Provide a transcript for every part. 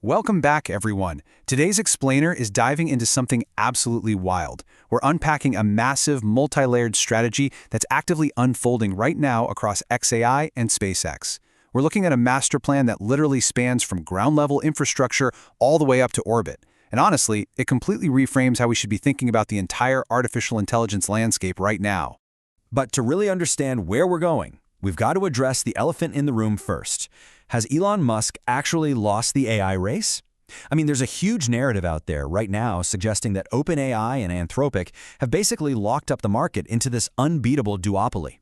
Welcome back, everyone. Today's explainer is diving into something absolutely wild. We're unpacking a massive, multi-layered strategy that's actively unfolding right now across XAI and SpaceX. We're looking at a master plan that literally spans from ground-level infrastructure all the way up to orbit. And honestly, it completely reframes how we should be thinking about the entire artificial intelligence landscape right now. But to really understand where we're going, we've got to address the elephant in the room first. Has Elon Musk actually lost the AI race? I mean, there's a huge narrative out there right now suggesting that OpenAI and Anthropic have basically locked up the market into this unbeatable duopoly.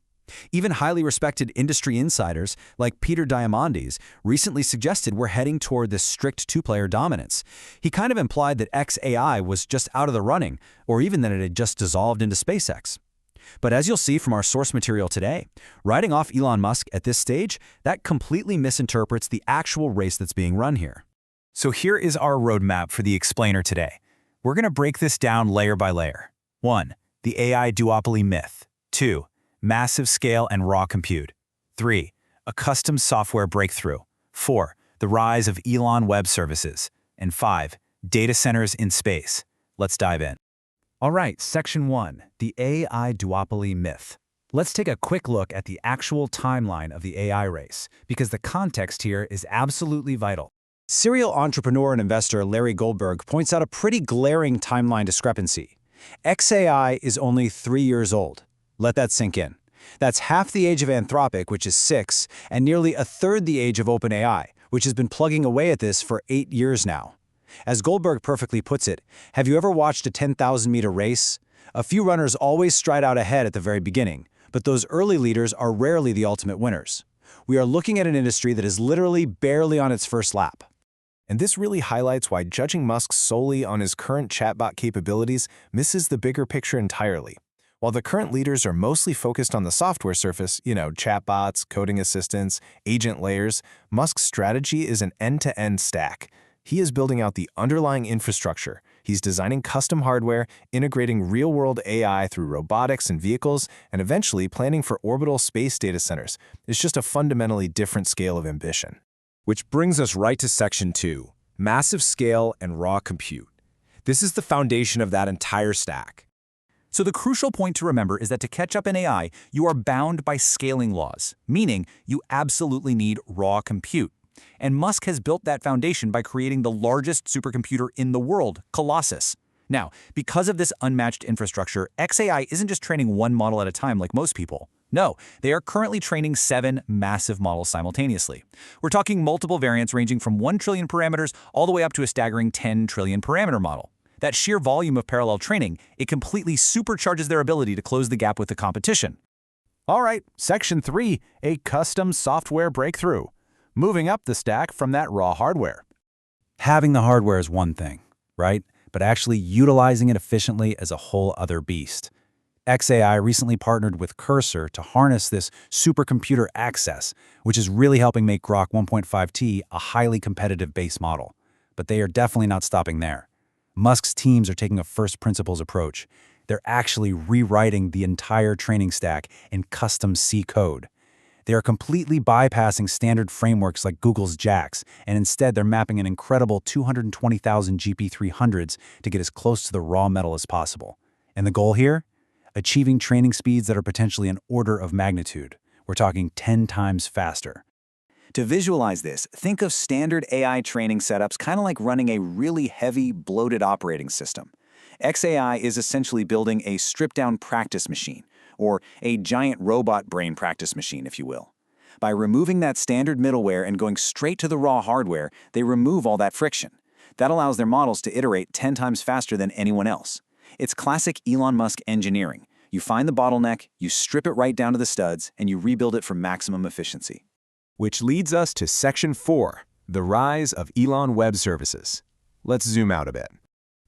Even highly respected industry insiders like Peter Diamandis recently suggested we're heading toward this strict two-player dominance. He kind of implied that XAI was just out of the running, or even that it had just dissolved into SpaceX. But as you'll see from our source material today, writing off Elon Musk at this stage, that completely misinterprets the actual race that's being run here. So here is our roadmap for the explainer today. We're going to break this down layer by layer. 1. The AI duopoly myth. 2. Massive scale and raw compute. 3. A custom software breakthrough. 4. The rise of Elon Web Services. And 5. Data centers in space. Let's dive in. All right, Section 1, the AI duopoly myth. Let's take a quick look at the actual timeline of the AI race, because the context here is absolutely vital. Serial entrepreneur and investor Larry Goldberg points out a pretty glaring timeline discrepancy. XAI is only 3 years old. Let that sink in. That's half the age of Anthropic, which is 6, and nearly a third the age of OpenAI, which has been plugging away at this for 8 years now. As Goldberg perfectly puts it, have you ever watched a 10,000-meter race? A few runners always stride out ahead at the very beginning, but those early leaders are rarely the ultimate winners. We are looking at an industry that is literally barely on its first lap. And this really highlights why judging Musk solely on his current chatbot capabilities misses the bigger picture entirely. While the current leaders are mostly focused on the software surface, chatbots, coding assistants, agent layers, Musk's strategy is an end-to-end stack. He is building out the underlying infrastructure. He's designing custom hardware, integrating real-world AI through robotics and vehicles, and eventually planning for orbital space data centers. It's just a fundamentally different scale of ambition. Which brings us right to Section 2, massive scale and raw compute. This is the foundation of that entire stack. So the crucial point to remember is that to catch up in AI, you are bound by scaling laws, meaning you absolutely need raw compute. And Musk has built that foundation by creating the largest supercomputer in the world, Colossus. Now, because of this unmatched infrastructure, XAI isn't just training one model at a time like most people. No, they are currently training 7 massive models simultaneously. We're talking multiple variants ranging from 1 trillion parameters all the way up to a staggering 10 trillion parameter model. That sheer volume of parallel training, it completely supercharges their ability to close the gap with the competition. All right, Section 3, a custom software breakthrough. Moving up the stack from that raw hardware. Having the hardware is one thing, right? But actually utilizing it efficiently is a whole other beast. XAI recently partnered with Cursor to harness this supercomputer access, which is really helping make Grok 1.5T a highly competitive base model. But they are definitely not stopping there. Musk's teams are taking a first principles approach. They're actually rewriting the entire training stack in custom C code. They are completely bypassing standard frameworks like Google's JAX, and instead they're mapping an incredible 220,000 GP300s to get as close to the raw metal as possible. And the goal here? Achieving training speeds that are potentially an order of magnitude. We're talking 10 times faster. To visualize this, think of standard AI training setups kind of like running a really heavy, bloated operating system. XAI is essentially building a stripped-down practice machine, or a giant robot brain practice machine, if you will. By removing that standard middleware and going straight to the raw hardware, they remove all that friction. That allows their models to iterate 10 times faster than anyone else. It's classic Elon Musk engineering. You find the bottleneck, you strip it right down to the studs, and you rebuild it for maximum efficiency. Which leads us to Section 4, the rise of Elon Web Services. Let's zoom out a bit.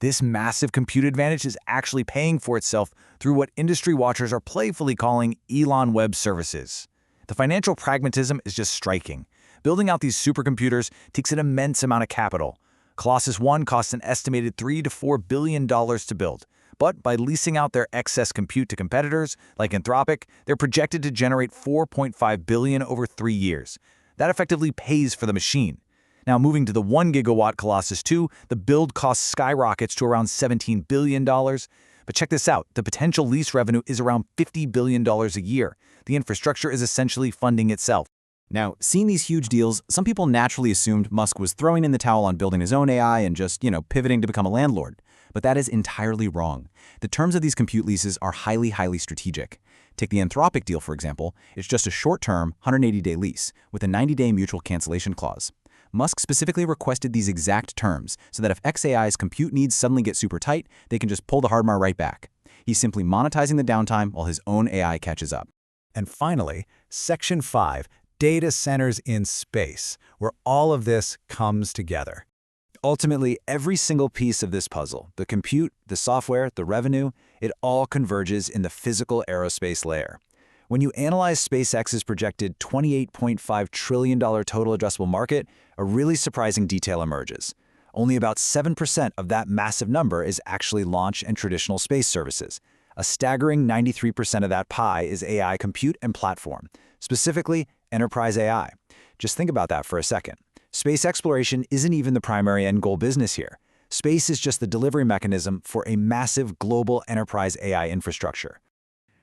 This massive compute advantage is actually paying for itself through what industry watchers are playfully calling Elon Web Services. The financial pragmatism is just striking. Building out these supercomputers takes an immense amount of capital. Colossus 1 costs an estimated $3 to $4 billion to build. But by leasing out their excess compute to competitors, like Anthropic, they're projected to generate $4.5 billion over 3 years. That effectively pays for the machine. Now, moving to the 1 gigawatt Colossus 2, the build cost skyrockets to around $17 billion. But check this out, the potential lease revenue is around $50 billion a year. The infrastructure is essentially funding itself. Now, seeing these huge deals, some people naturally assumed Musk was throwing in the towel on building his own AI and just, pivoting to become a landlord. But that is entirely wrong. The terms of these compute leases are highly strategic. Take the Anthropic deal, for example. It's just a short-term, 180-day lease with a 90-day mutual cancellation clause. Musk specifically requested these exact terms so that if xAI's compute needs suddenly get super tight, they can just pull the hardware right back. He's simply monetizing the downtime while his own AI catches up. And finally, Section 5, data centers in space, where all of this comes together. Ultimately, every single piece of this puzzle, the compute, the software, the revenue, it all converges in the physical aerospace layer. When you analyze SpaceX's projected $28.5 trillion total addressable market, a really surprising detail emerges. Only about 7% of that massive number is actually launch and traditional space services. A staggering 93% of that pie is AI compute and platform, specifically enterprise AI. Just think about that for a second. Space exploration isn't even the primary end goal business here. Space is just the delivery mechanism for a massive global enterprise AI infrastructure.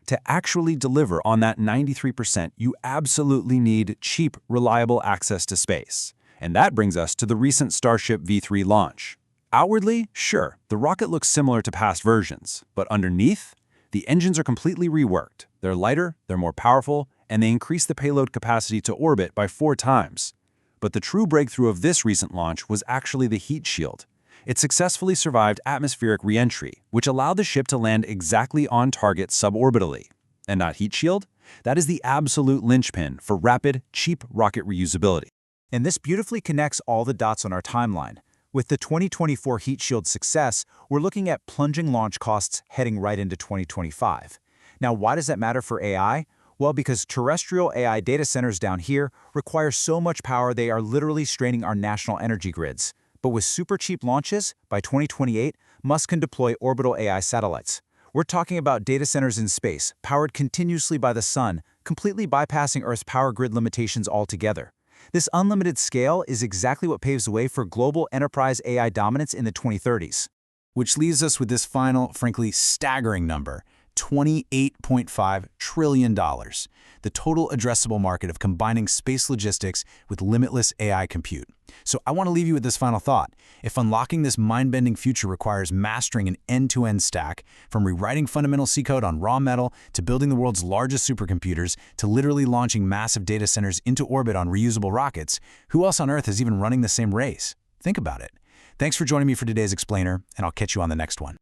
To actually deliver on that 93%, you absolutely need cheap, reliable access to space. And that brings us to the recent Starship V3 launch. Outwardly, sure, the rocket looks similar to past versions, but underneath, the engines are completely reworked. They're lighter, they're more powerful, and they increase the payload capacity to orbit by 4 times. But the true breakthrough of this recent launch was actually the heat shield. It successfully survived atmospheric re-entry, which allowed the ship to land exactly on target suborbitally. And that heat shield? That is the absolute linchpin for rapid, cheap rocket reusability. And this beautifully connects all the dots on our timeline. With the 2024 heat shield success, we're looking at plunging launch costs heading right into 2025. Now, why does that matter for AI? Well, because terrestrial AI data centers down here require so much power they are literally straining our national energy grids. But with super cheap launches, by 2028, Musk can deploy orbital AI satellites. We're talking about data centers in space, powered continuously by the sun, completely bypassing Earth's power grid limitations altogether. This unlimited scale is exactly what paves the way for global enterprise AI dominance in the 2030s. Which leaves us with this final, frankly staggering number, $28.5 trillion, the total addressable market of combining space logistics with limitless AI compute. So I want to leave you with this final thought. If unlocking this mind-bending future requires mastering an end-to-end stack, from rewriting fundamental C code on raw metal to building the world's largest supercomputers to literally launching massive data centers into orbit on reusable rockets, who else on Earth is even running the same race? Think about it. Thanks for joining me for today's Explainer, and I'll catch you on the next one.